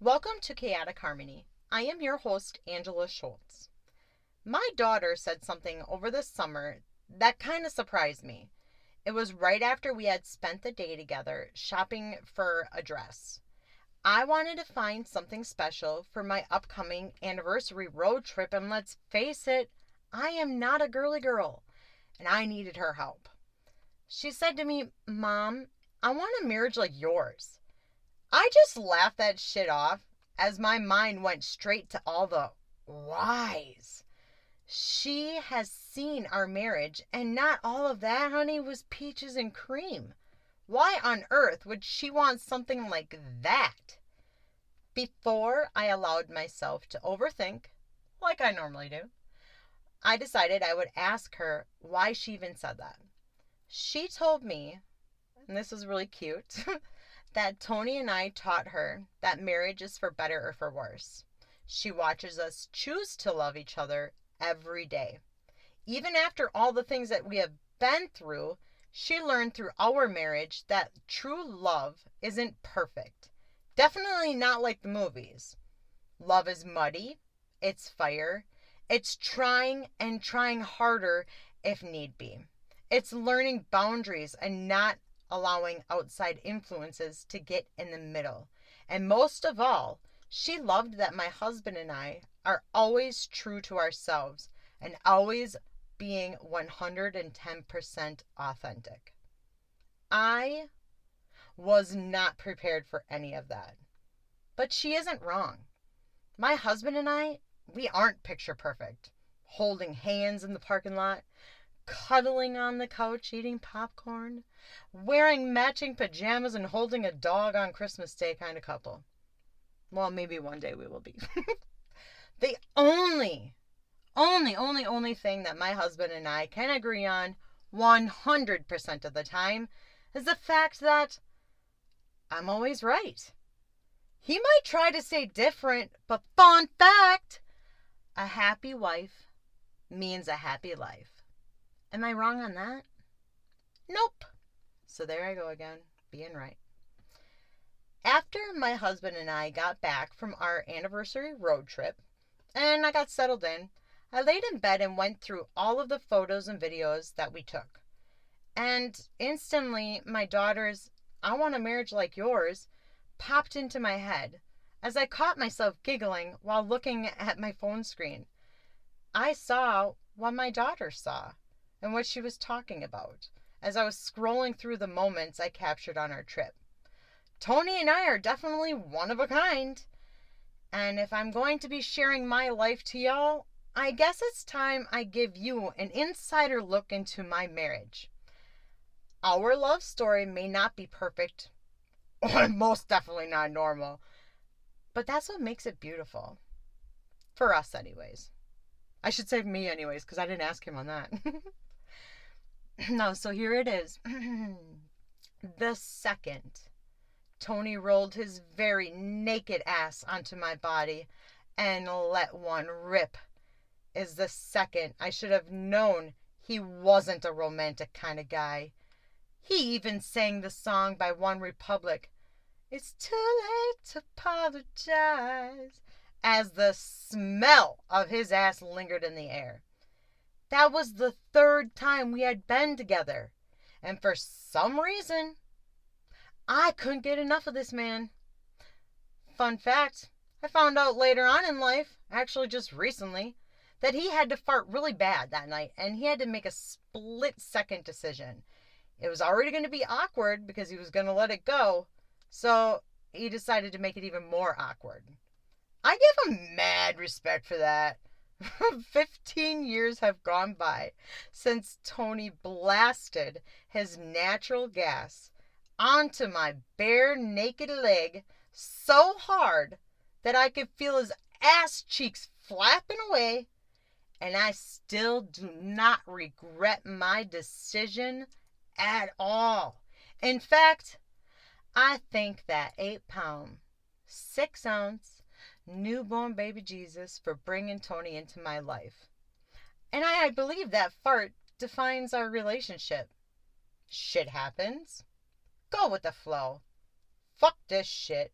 Welcome to Chaotic Harmony. I am your host, Angela Schultz. My daughter said something over the summer that kind of surprised me. It was right after we had spent the day together shopping for a dress. I wanted to find something special for my upcoming anniversary road trip, and let's face it, I am not a girly girl, and I needed her help. She said to me, "Mom, I want a marriage like yours." I just laughed that shit off as my mind went straight to all the whys. She has seen our marriage, and not all of that, honey, was peaches and cream. Why on earth would she want something like that? Before I allowed myself to overthink, like I normally do, I decided I would ask her why she even said that. She told me, and this is really cute, that Tony and I taught her that marriage is for better or for worse. She watches us choose to love each other every day. Even after all the things that we have been through, she learned through our marriage that true love isn't perfect. Definitely not like the movies. Love is muddy, it's fire, it's trying and trying harder if need be. It's learning boundaries and not allowing outside influences to get in the middle. And most of all, she loved that my husband and I are always true to ourselves and always being 110% authentic. I was not prepared for any of that. But she isn't wrong. My husband and I, we aren't picture perfect. Holding hands in the parking lot, cuddling on the couch eating popcorn, wearing matching pajamas and holding a dog on Christmas Day kind of couple. Well, maybe one day we will be. The only thing that my husband and I can agree on 100% of the time is the fact that I'm always right. He might try to say different, but fun fact, a happy wife means a happy life. Am I wrong on that? Nope. So there I go again, being right. After my husband and I got back from our anniversary road trip, and I got settled in, I laid in bed and went through all of the photos and videos that we took. And instantly, my daughter's "I want a marriage like yours" popped into my head as I caught myself giggling while looking at my phone screen. I saw what my daughter saw and what she was talking about as I was scrolling through the moments I captured on our trip. Tony and I are definitely one of a kind. And if I'm going to be sharing my life to y'all, I guess it's time I give you an insider look into my marriage. Our love story may not be perfect, or most definitely not normal, but that's what makes it beautiful. For us, anyways. I should say me, anyways, because I didn't ask him on that. No, so here it is. The second Tony rolled his very naked ass onto my body and let one rip is the second I should have known he wasn't a romantic kind of guy. He even sang the song by One Republic, "It's too late to apologize," as the smell of his ass lingered in the air. That was the third time we had been together, and for some reason, I couldn't get enough of this man. Fun fact, I found out later on in life, actually just recently, that he had to fart really bad that night, and he had to make a split-second decision. It was already going to be awkward because he was going to let it go, so he decided to make it even more awkward. I give him mad respect for that. 15 years have gone by since Tony blasted his natural gas onto my bare naked leg so hard that I could feel his ass cheeks flapping away, and I still do not regret my decision at all. In fact, I thank that 8-pound, 6-ounce newborn baby Jesus for bringing Tony into my life. And I believe that fart defines our relationship. Shit happens. Go with the flow. Fuck this shit.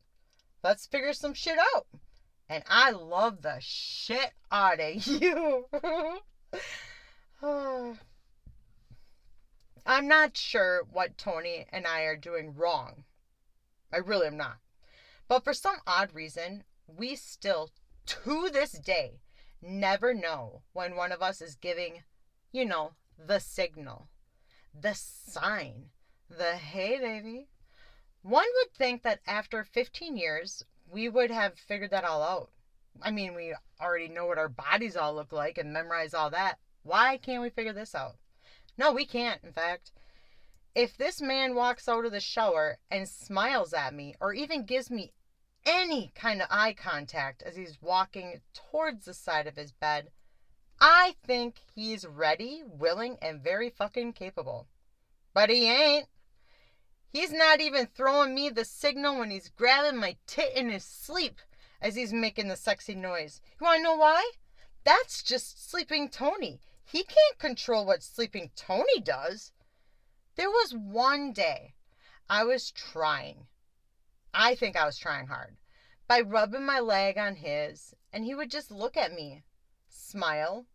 Let's figure some shit out. And I love the shit out of you. I'm not sure what Tony and I are doing wrong. I really am not. But for some odd reason, we still, to this day, never know when one of us is giving, the signal, the sign, the hey baby. One would think that after 15 years, we would have figured that all out. I mean, we already know what our bodies all look like and memorize all that. Why can't we figure this out? No, we can't, in fact. If this man walks out of the shower and smiles at me or even gives me any kind of eye contact as he's walking towards the side of his bed, I think he's ready, willing, and very fucking capable. But he ain't. He's not even throwing me the signal when he's grabbing my tit in his sleep as he's making the sexy noise. You want to know why? That's just sleeping Tony. He can't control what sleeping Tony does. There was one day I was trying. I think I was trying hard by rubbing my leg on his, and he would just look at me, smile.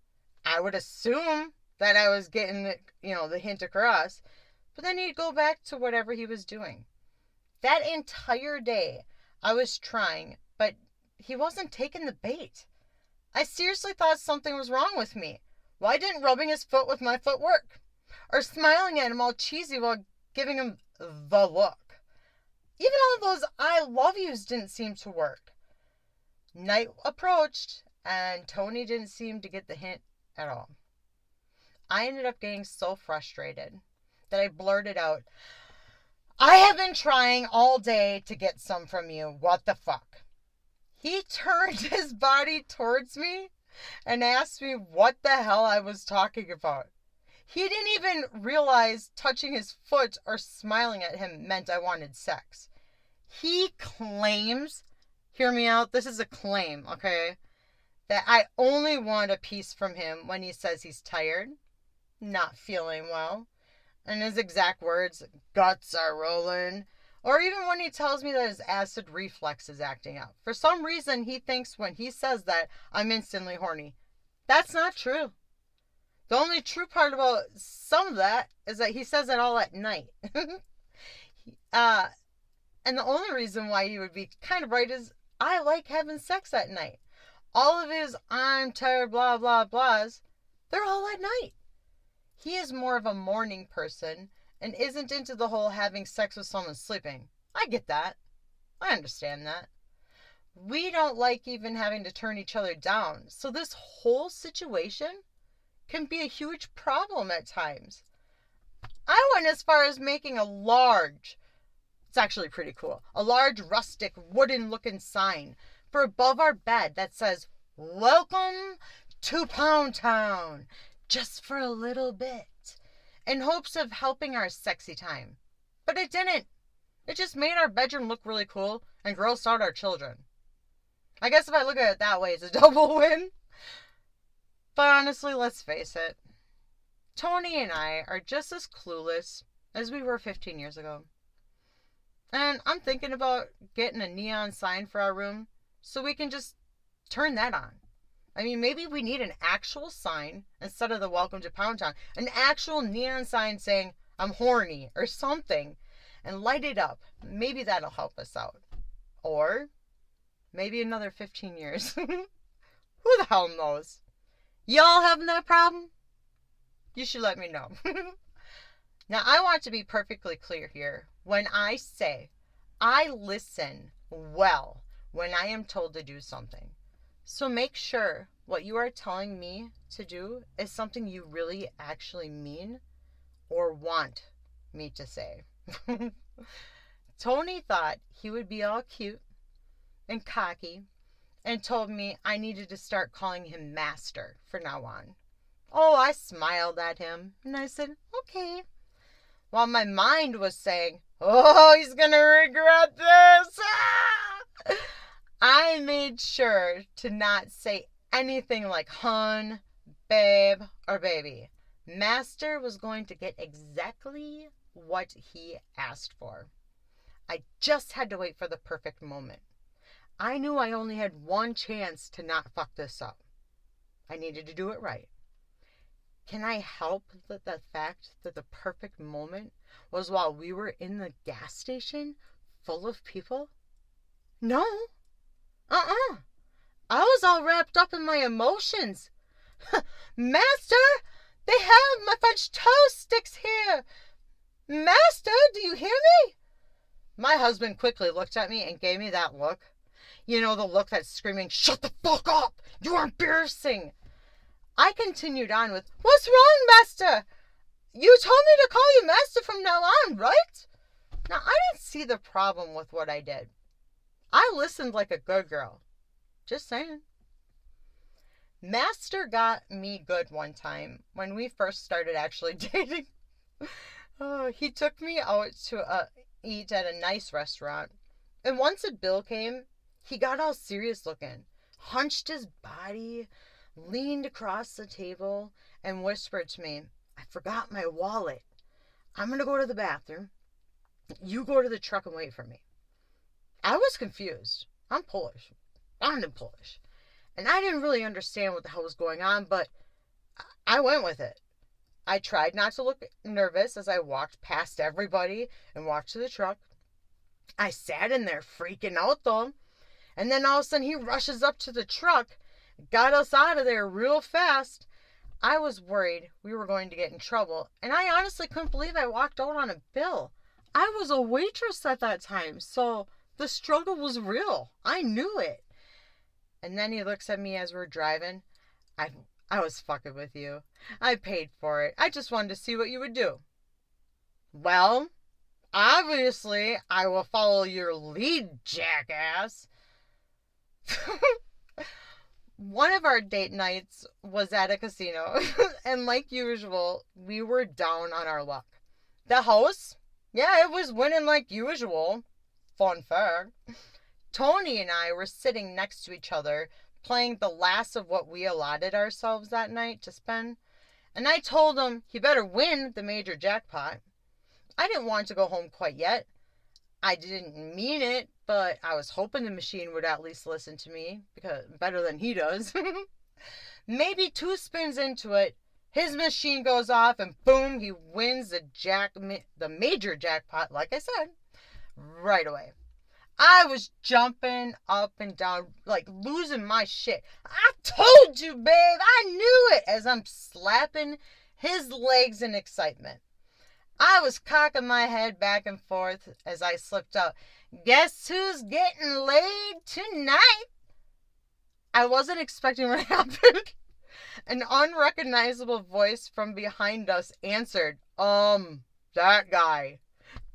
I would assume that I was getting the hint across, but then he'd go back to whatever he was doing. That entire day I was trying, but he wasn't taking the bait. I seriously thought something was wrong with me. Why didn't rubbing his foot with my foot work? Or smiling at him all cheesy while giving him the look. Even all those I love yous didn't seem to work. Night approached, and Tony didn't seem to get the hint at all. I ended up getting so frustrated that I blurted out, "I have been trying all day to get some from you. What the fuck?" He turned his body towards me and asked me what the hell I was talking about. He didn't even realize touching his foot or smiling at him meant I wanted sex. He claims, hear me out, this is a claim, okay, that I only want a piece from him when he says he's tired, not feeling well, and his exact words, guts are rolling, or even when he tells me that his acid reflux is acting out. For some reason, he thinks when he says that, I'm instantly horny. That's not true. The only true part about some of that is that he says it all at night. And the only reason why he would be kind of right is I like having sex at night. All of his I'm tired blah blah blahs, they're all at night. He is more of a morning person and isn't into the whole having sex with someone sleeping. I get that. I understand that. We don't like even having to turn each other down. So this whole situation can be a huge problem at times. I went as far as making it's actually pretty cool, a large rustic wooden looking sign for above our bed that says, "Welcome to Pound Town, just for a little bit," in hopes of helping our sexy time. But it didn't. It just made our bedroom look really cool and grossed out our children. I guess if I look at it that way, it's a double win. But honestly, let's face it. Tony and I are just as clueless as we were 15 years ago. And I'm thinking about getting a neon sign for our room so we can just turn that on. I mean, maybe we need an actual sign instead of the Welcome to Pound Town. An actual neon sign saying, I'm horny or something. And light it up. Maybe that'll help us out. Or maybe another 15 years. Who the hell knows? Y'all having that problem? You should let me know. Now, I want to be perfectly clear here. When I say I listen well when I am told to do something. So make sure what you are telling me to do is something you really actually mean or want me to say. Tony thought he would be all cute and cocky and told me I needed to start calling him Master from now on. Oh, I smiled at him and I said, okay. While my mind was saying, oh, he's going to regret this. I made sure to not say anything like hun, babe, or baby. Master was going to get exactly what he asked for. I just had to wait for the perfect moment. I knew I only had one chance to not fuck this up. I needed to do it right. Can I help the fact that the perfect moment was while we were in the gas station full of people? No. Uh-uh. I was all wrapped up in my emotions. Master, they have my French toast sticks here. Master, do you hear me? My husband quickly looked at me and gave me that look. You know, the look that's screaming, shut the fuck up! You're embarrassing! I continued on with, what's wrong, Master? You told me to call you Master from now on, right? Now, I didn't see the problem with what I did. I listened like a good girl. Just saying. Master got me good one time when we first started actually dating. He took me out to eat at a nice restaurant. And once a bill came, he got all serious looking, hunched his body, leaned across the table, and whispered to me, I forgot my wallet. I'm going to go to the bathroom. You go to the truck and wait for me. I was confused. I'm Polish. I'm Polish. And I didn't really understand what the hell was going on, but I went with it. I tried not to look nervous as I walked past everybody and walked to the truck. I sat in there freaking out though. And then all of a sudden he rushes up to the truck, got us out of there real fast. I was worried we were going to get in trouble. And I honestly couldn't believe I walked out on a bill. I was a waitress at that time, so the struggle was real. I knew it. And then he looks at me as we're driving. I was fucking with you. I paid for it. I just wanted to see what you would do. Well, obviously, I will follow your lead, jackass. One of our date nights was at a casino, and like usual, we were down on our luck. The house, yeah, it was winning like usual. Fun fact. Tony and I were sitting next to each other, playing the last of what we allotted ourselves that night to spend, and I told him he better win the major jackpot. I didn't want to go home quite yet. I didn't mean it, but I was hoping the machine would at least listen to me, because better than he does. Maybe 2 spins into it, his machine goes off, and boom, he wins the major jackpot, like I said, right away. I was jumping up and down, like losing my shit. I told you, babe, I knew it, as I'm slapping his legs in excitement. I was cocking my head back and forth as I slipped out. Guess who's getting laid tonight? I wasn't expecting what happened. An unrecognizable voice from behind us answered, that guy.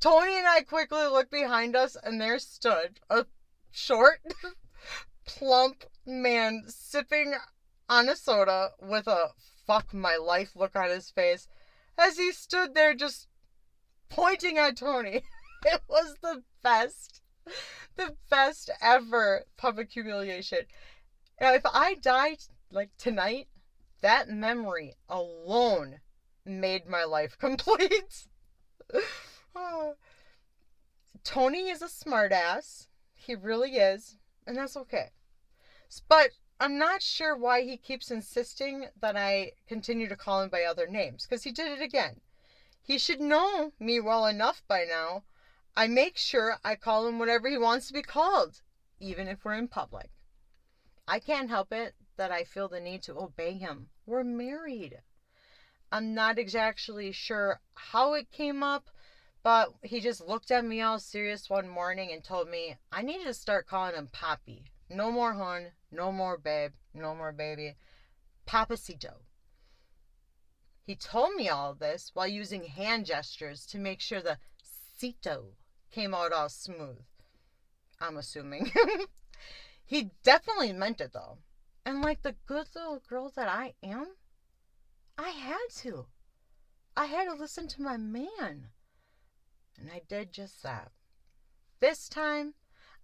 Tony and I quickly looked behind us, and there stood a short, plump man sipping on a soda with a fuck my life look on his face as he stood there just pointing at Tony. It was the best ever public humiliation. Now, if I died like tonight, that memory alone made my life complete. Tony is a smartass. He really is. And that's okay. But I'm not sure why he keeps insisting that I continue to call him by other names. Because he did it again. He should know me well enough by now. I make sure I call him whatever he wants to be called. Even if we're in public. I can't help it that I feel the need to obey him. We're married. I'm not exactly sure how it came up. But he just looked at me all serious one morning and told me I needed to start calling him Papi. No more hon, no more babe, no more baby. Papacito. He told me all of this while using hand gestures to make sure the cito came out all smooth. I'm assuming. He definitely meant it though. And like the good little girl that I am, I had to. I had to listen to my man. And I did just that. This time,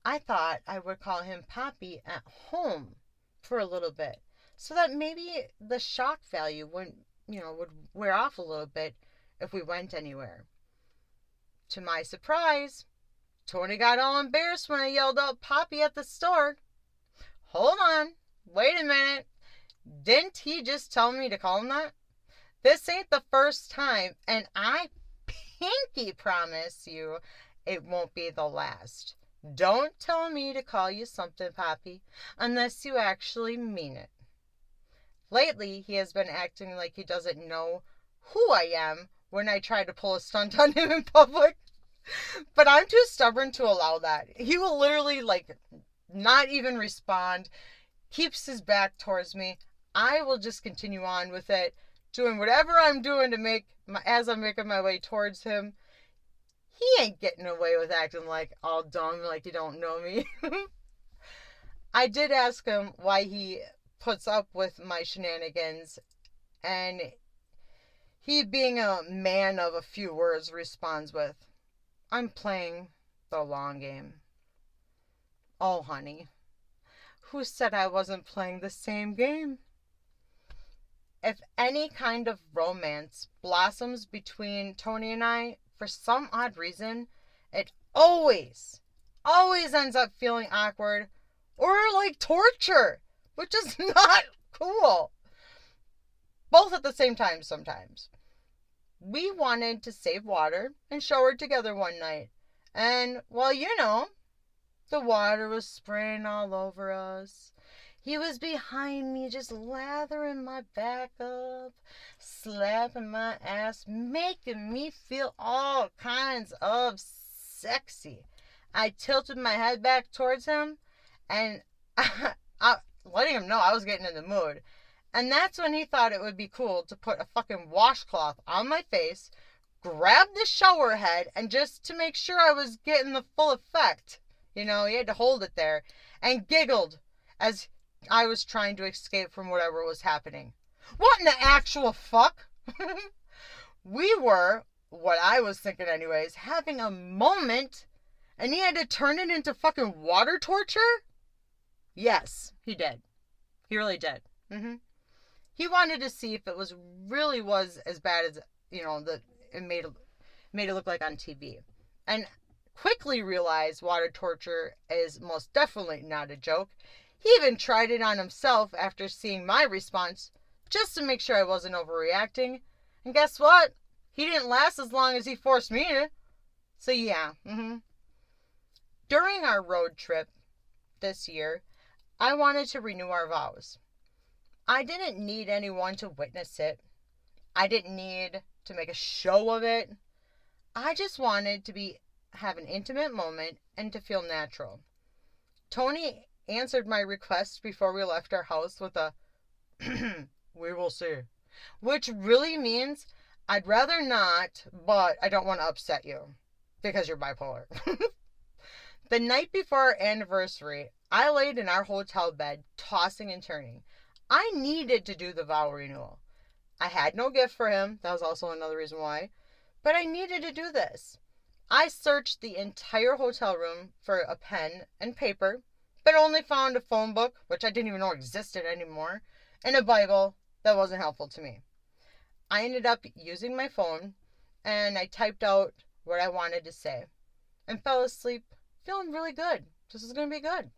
I thought I would call him Papi at home for a little bit. So that maybe the shock value would wear off a little bit if we went anywhere. To my surprise, Tony got all embarrassed when I yelled out Poppy at the store. Hold on. Wait a minute. Didn't he just tell me to call him that? This ain't the first time, and I pinky promise you it won't be the last. Don't tell me to call you something, Poppy, unless you actually mean it. Lately, he has been acting like he doesn't know who I am when I try to pull a stunt on him in public. But I'm too stubborn to allow that. He will literally, not even respond, keeps his back towards me. I will just continue on with it, doing whatever I'm doing as I'm making my way towards him. He ain't getting away with acting like all dumb, like you don't know me. I did ask him why he puts up with my shenanigans, and he, being a man of a few words, responds with, I'm playing the long game. Oh, honey, who said I wasn't playing the same game? If any kind of romance blossoms between Tony and I, for some odd reason, it always ends up feeling awkward or like torture, which is not cool. Both at the same time sometimes. We wanted to save water and shower together one night. And, well, the water was spraying all over us. He was behind me, just lathering my back up, slapping my ass, making me feel all kinds of sexy. I tilted my head back towards him, and I letting him know I was getting in the mood. And that's when he thought it would be cool to put a fucking washcloth on my face, grab the shower head, and just to make sure I was getting the full effect, he had to hold it there, and giggled as I was trying to escape from whatever was happening. What in the actual fuck? We were, what I was thinking anyways, having a moment, and he had to turn it into fucking water torture? Yes, he did. He really did. He wanted to see if it really was as bad as, it made it look like on TV. And quickly realized water torture is most definitely not a joke. He even tried it on himself after seeing my response, just to make sure I wasn't overreacting. And guess what? He didn't last as long as he forced me to. So yeah. During our road trip this year, I wanted to renew our vows. I didn't need anyone to witness it. I didn't need to make a show of it. I just wanted to have an intimate moment and to feel natural. Tony answered my request before we left our house with a, we will see. Which really means, I'd rather not, but I don't want to upset you. Because you're bipolar. The night before our anniversary, I laid in our hotel bed, tossing and turning. I needed to do the vow renewal. I had no gift for him. That was also another reason why. But I needed to do this. I searched the entire hotel room for a pen and paper, but only found a phone book, which I didn't even know existed anymore, and a Bible that wasn't helpful to me. I ended up using my phone, and I typed out what I wanted to say, and fell asleep feeling really good. This is going to be good.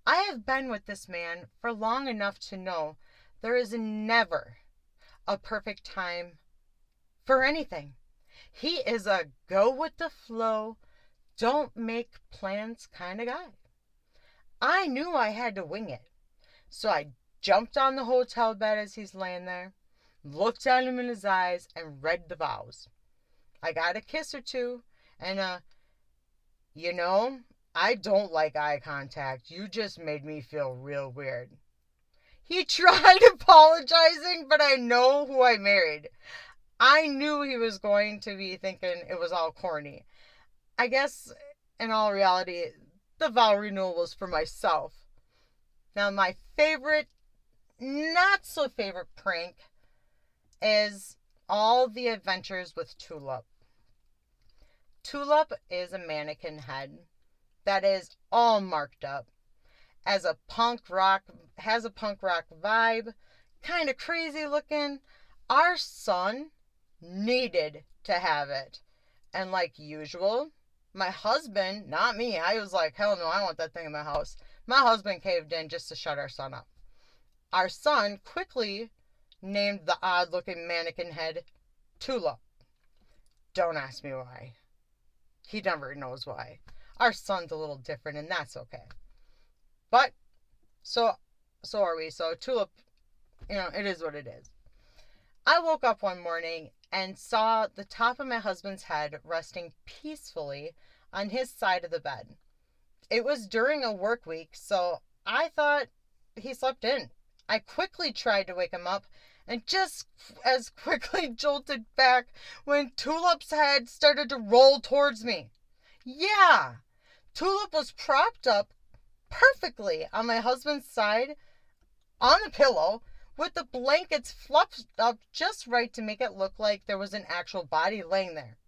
I have been with this man for long enough to know there is never a perfect time for anything. He is a go with the flow, don't make plans kind of guy. I knew I had to wing it, so I jumped on the hotel bed as he's laying there, looked at him in his eyes, and read the vows. I got a kiss or two, and I don't like eye contact. You just made me feel real weird. He tried apologizing, but I know who I married. I knew he was going to be thinking it was all corny. I guess, in all reality, the vow renewal was for myself. Now, my favorite, not so favorite prank is all the adventures with Tulip. Tulip is a mannequin head that is all marked up as a punk rock vibe, kind of crazy looking. Our son needed to have it, and like usual, My husband, not me, I was like, hell no, I want that thing in my house. My husband caved in just to shut our son up. Our son quickly named the odd-looking mannequin head Tulip. Don't ask me why. He never knows why. Our son's a little different, and that's okay. But, so are we. So Tulip, it is what it is. I woke up one morning and saw the top of my husband's head resting peacefully on his side of the bed. It was during a work week, so I thought he slept in. I quickly tried to wake him up and just as quickly jolted back when Tulip's head started to roll towards me. Yeah, Tulip was propped up perfectly on my husband's side on the pillow with the blankets fluffed up just right to make it look like there was an actual body laying there.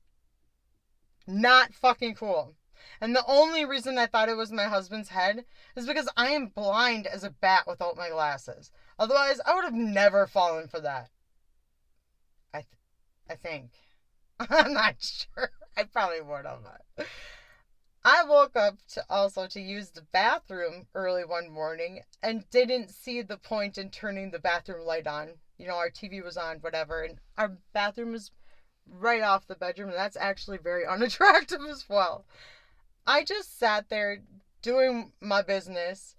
Not fucking cool. And the only reason I thought it was my husband's head is because I am blind as a bat without my glasses. Otherwise, I would have never fallen for that. I think. I'm not sure. I probably would have. I woke up to use the bathroom early one morning and didn't see the point in turning the bathroom light on. Our TV was on, whatever, and our bathroom was right off the bedroom, and that's actually very unattractive as well. I just sat there doing my business,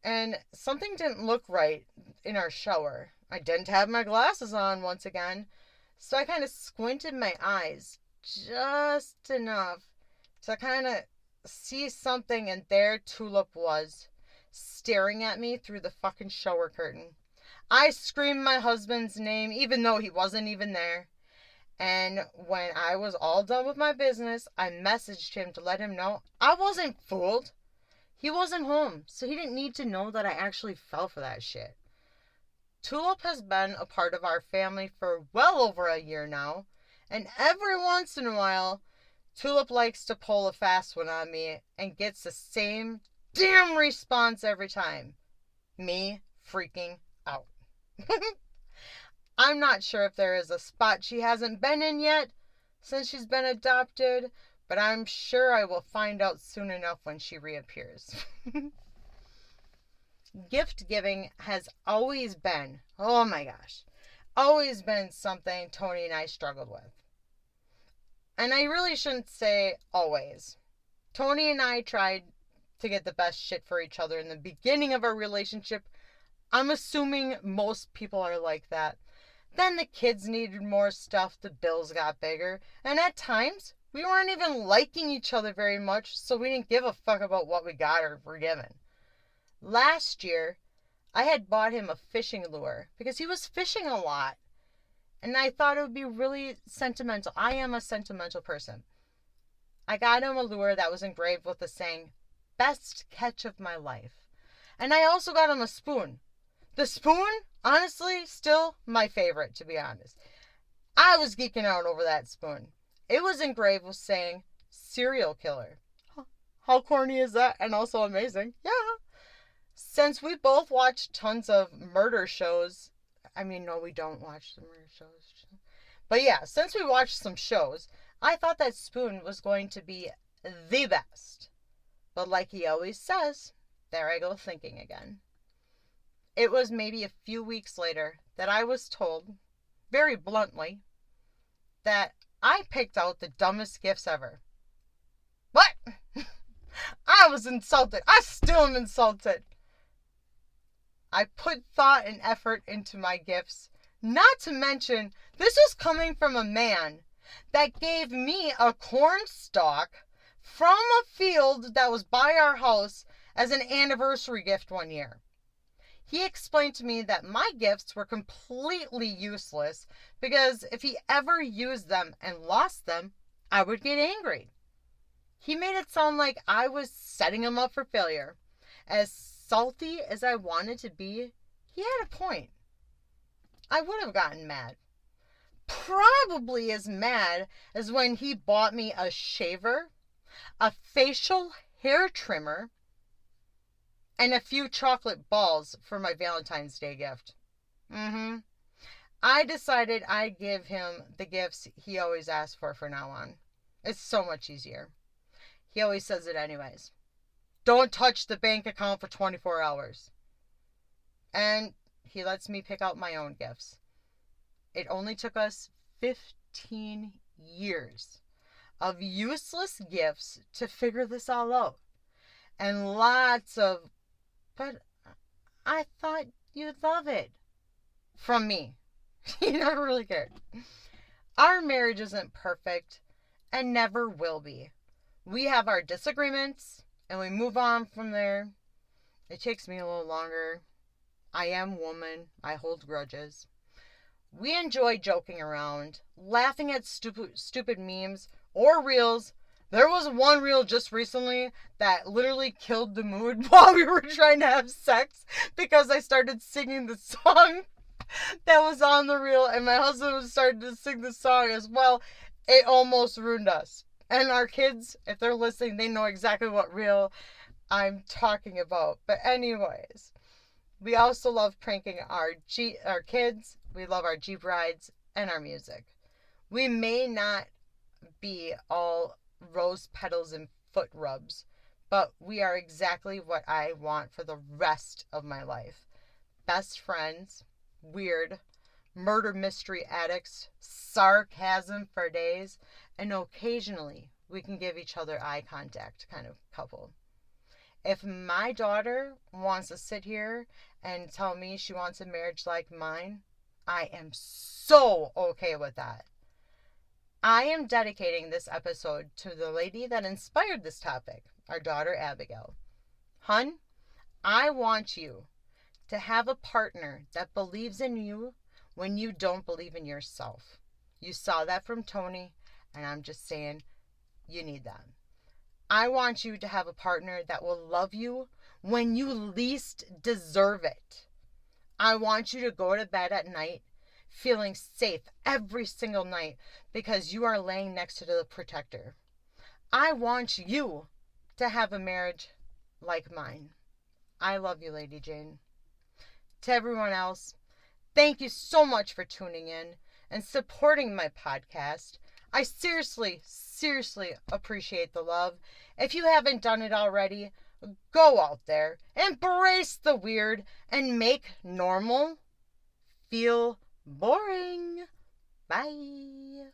and something didn't look right in our shower. I didn't have my glasses on once again, so I kind of squinted my eyes just enough to kind of see something, and there Tulip was, staring at me through the fucking shower curtain. I screamed my husband's name, even though he wasn't even there. And when I was all done with my business, I messaged him to let him know I wasn't fooled. He wasn't home, so he didn't need to know that I actually fell for that shit. Tulip has been a part of our family for well over a year now, and every once in a while, Tulip likes to pull a fast one on me and gets the same damn response every time. Me freaking out. I'm not sure if there is a spot she hasn't been in yet since she's been adopted, but I'm sure I will find out soon enough when she reappears. Gift giving has always been, oh my gosh, always been something Tony and I struggled with. And I really shouldn't say always. Tony and I tried to get the best shit for each other in the beginning of our relationship. I'm assuming most people are like that. Then the kids needed more stuff, the bills got bigger, and at times, we weren't even liking each other very much, so we didn't give a fuck about what we got or were given. Last year, I had bought him a fishing lure because he was fishing a lot, and I thought it would be really sentimental. I am a sentimental person. I got him a lure that was engraved with the saying, "Best catch of my life." And I also got him a spoon. The spoon, honestly, still my favorite, to be honest. I was geeking out over that spoon. It was engraved with saying, "Serial killer." How corny is that? And also amazing. Yeah. Since we both watch tons of murder shows, no, we don't watch the murder shows. But yeah, since we watched some shows, I thought that spoon was going to be the best. But like he always says, there I go thinking again. It was maybe a few weeks later that I was told, very bluntly, that I picked out the dumbest gifts ever. What? I was insulted. I still am insulted. I put thought and effort into my gifts. Not to mention, this was coming from a man that gave me a corn stalk from a field that was by our house as an anniversary gift one year. He explained to me that my gifts were completely useless because if he ever used them and lost them, I would get angry. He made it sound like I was setting him up for failure. As salty as I wanted to be, he had a point. I would have gotten mad. Probably as mad as when he bought me a shaver, a facial hair trimmer, and a few chocolate balls for my Valentine's Day gift. I decided I'd give him the gifts he always asked for now on. It's so much easier. he always says it anyways. Don't touch the bank account for 24 hours. And he lets me pick out my own gifts. It only took us 15 years of useless gifts to figure this all out. And lots of, but I thought you'd love it, from me. He never really cared. Our marriage isn't perfect and never will be. We have our disagreements and we move on from there. It takes me a little longer. I am woman. I hold grudges. We enjoy joking around, laughing at stupid memes or reels. There was one reel just recently that literally killed the mood while we were trying to have sex because I started singing the song that was on the reel and my husband started to sing the song as well. It almost ruined us. And our kids, if they're listening, they know exactly what reel I'm talking about. But anyways, we also love pranking our kids. We love our Jeep rides and our music. We may not be all rose petals and foot rubs, but we are exactly what I want for the rest of my life. Best friends, weird, murder mystery addicts, sarcasm for days, and occasionally we can give each other eye contact kind of couple. If my daughter wants to sit here and tell me she wants a marriage like mine, I am so okay with that. I am dedicating this episode to the lady that inspired this topic, our daughter Abigail. Hun, I want you to have a partner that believes in you when you don't believe in yourself. You saw that from Tony, and I'm just saying, you need that. I want you to have a partner that will love you when you least deserve it. I want you to go to bed at night feeling safe every single night because you are laying next to the protector. I want you to have a marriage like mine. I love you, Lady Jane. To everyone else, thank you so much for tuning in and supporting my podcast. I seriously appreciate the love. If you haven't done it already, go out there, embrace the weird, and make normal feel boring. Bye.